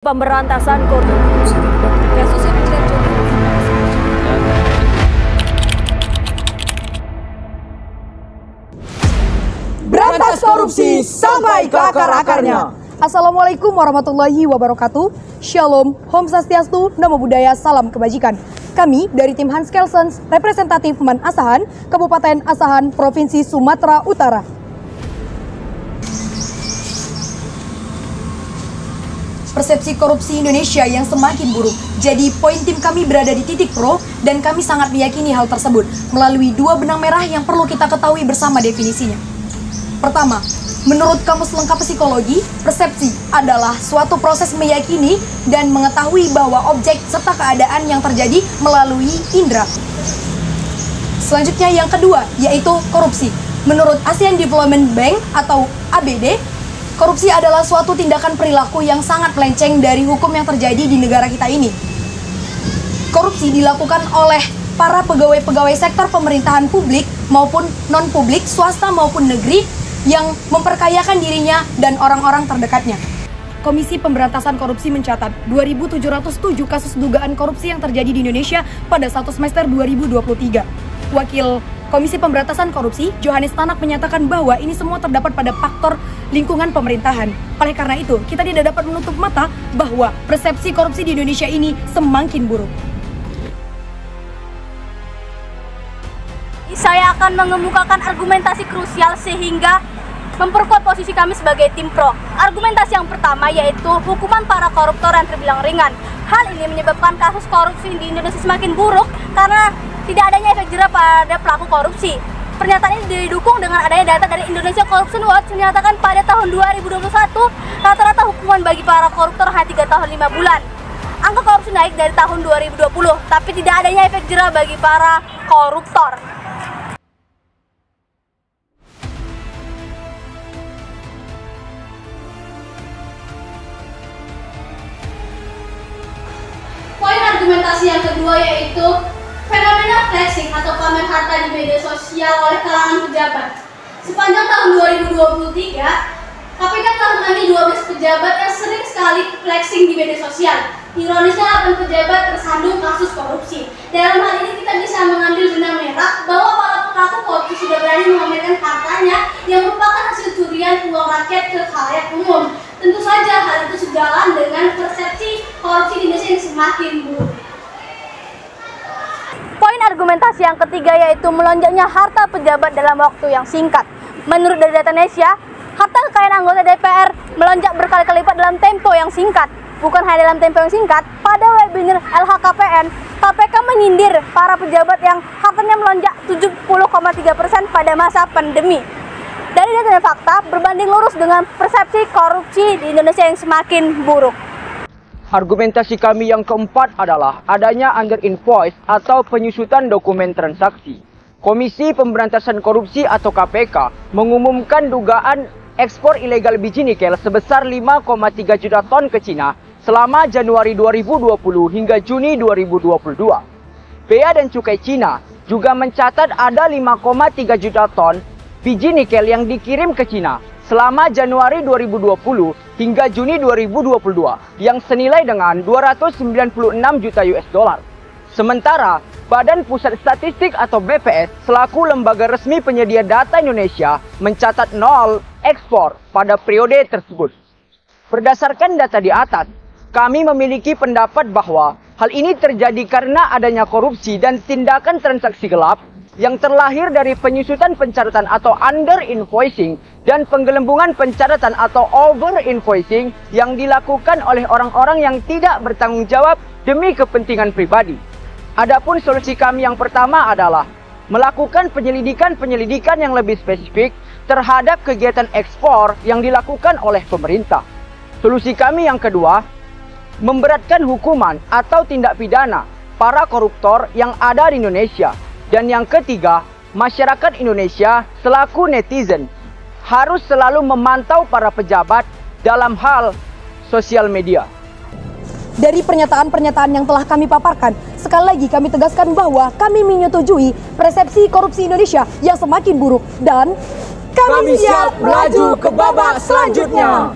Pemberantasan korupsi. Kasus yang menjerat Berantas korupsi sampai ke akar-akarnya. Assalamualaikum warahmatullahi wabarakatuh. Shalom, Om Swastiastu, Namo Buddhaya, salam kebajikan. Kami dari tim Hans Kelsens, representatif Man Asahan, Kabupaten Asahan, Provinsi Sumatera Utara. Persepsi korupsi Indonesia yang semakin buruk. Jadi poin tim kami berada di titik pro dan kami sangat meyakini hal tersebut melalui dua benang merah yang perlu kita ketahui bersama definisinya. Pertama, menurut Kamus Lengkap Psikologi, persepsi adalah suatu proses meyakini dan mengetahui bahwa objek serta keadaan yang terjadi melalui indera. Selanjutnya yang kedua, yaitu korupsi. Menurut ASEAN Development Bank atau ABD, korupsi adalah suatu tindakan perilaku yang sangat melenceng dari hukum yang terjadi di negara kita ini. Korupsi dilakukan oleh para pegawai-pegawai sektor pemerintahan publik maupun non-publik, swasta maupun negeri yang memperkayakan dirinya dan orang-orang terdekatnya. Komisi Pemberantasan Korupsi mencatat 2.707 kasus dugaan korupsi yang terjadi di Indonesia pada 1 semester 2023. Wakil Komisi Pemberantasan Korupsi, Johannes Tanak, menyatakan bahwa ini semua terdapat pada faktor lingkungan pemerintahan. Oleh karena itu, kita tidak dapat menutup mata bahwa persepsi korupsi di Indonesia ini semakin buruk. Saya akan mengemukakan argumentasi krusial sehingga memperkuat posisi kami sebagai tim pro. Argumentasi yang pertama yaitu hukuman para koruptor yang terbilang ringan. Hal ini menyebabkan kasus korupsi di Indonesia semakin buruk karena tidak adanya efek jerah pada pelaku korupsi. Pernyataan ini didukung dengan adanya data dari Indonesia Corruption Watch menyatakan pada tahun 2021 rata-rata hukuman bagi para koruptor hanya 3 tahun 5 bulan. Angka korupsi naik dari tahun 2020, tapi tidak adanya efek jerah bagi para koruptor. Poin argumentasi yang kedua yaitu fenomena flexing atau pamer harta di media sosial oleh kalangan pejabat. Sepanjang tahun 2023, KPK telah memanggil 12 pejabat yang sering sekali flexing di media sosial. Ironisnya, 8 pejabat tersandung kasus korupsi. Dalam hal ini kita bisa mengambil benang merah bahwa para pelaku korupsi sudah berani memamerkan hartanya yang merupakan hasil curian uang rakyat ke khalayak umum. Tentu saja hal itu sejalan dengan persepsi korupsi di Indonesia yang semakin buruk. Poin argumentasi yang ketiga yaitu melonjaknya harta pejabat dalam waktu yang singkat. Menurut dari data Indonesia, harta kekayaan anggota DPR melonjak berkali-kali lipat dalam tempo yang singkat. Bukan hanya dalam tempo yang singkat, pada webinar LHKPN, KPK menyindir para pejabat yang hartanya melonjak 70,3% pada masa pandemi. Dari data dan fakta, berbanding lurus dengan persepsi korupsi di Indonesia yang semakin buruk. Argumentasi kami yang keempat adalah adanya under invoice atau penyusutan dokumen transaksi. Komisi Pemberantasan Korupsi atau KPK mengumumkan dugaan ekspor ilegal biji nikel sebesar 5,3 juta ton ke Cina selama Januari 2020 hingga Juni 2022. Bea dan Cukai Cina juga mencatat ada 5,3 juta ton biji nikel yang dikirim ke Cina selama Januari 2020 hingga Juni 2022 yang senilai dengan 296 juta US dollar. Sementara Badan Pusat Statistik atau BPS selaku lembaga resmi penyedia data Indonesia mencatat 0 ekspor pada periode tersebut. Berdasarkan data di atas, kami memiliki pendapat bahwa hal ini terjadi karena adanya korupsi dan tindakan transaksi gelap yang terlahir dari penyusutan pencatatan atau under invoicing dan penggelembungan pencatatan atau over invoicing yang dilakukan oleh orang-orang yang tidak bertanggung jawab demi kepentingan pribadi. Adapun solusi kami yang pertama adalah melakukan penyelidikan yang lebih spesifik terhadap kegiatan ekspor yang dilakukan oleh pemerintah. Solusi kami yang kedua, memberatkan hukuman atau tindak pidana para koruptor yang ada di Indonesia. Dan yang ketiga, masyarakat Indonesia selaku netizen harus selalu memantau para pejabat dalam hal sosial media. Dari pernyataan-pernyataan yang telah kami paparkan, sekali lagi kami tegaskan bahwa kami menyetujui persepsi korupsi Indonesia yang semakin buruk dan kami siap melaju ke babak selanjutnya.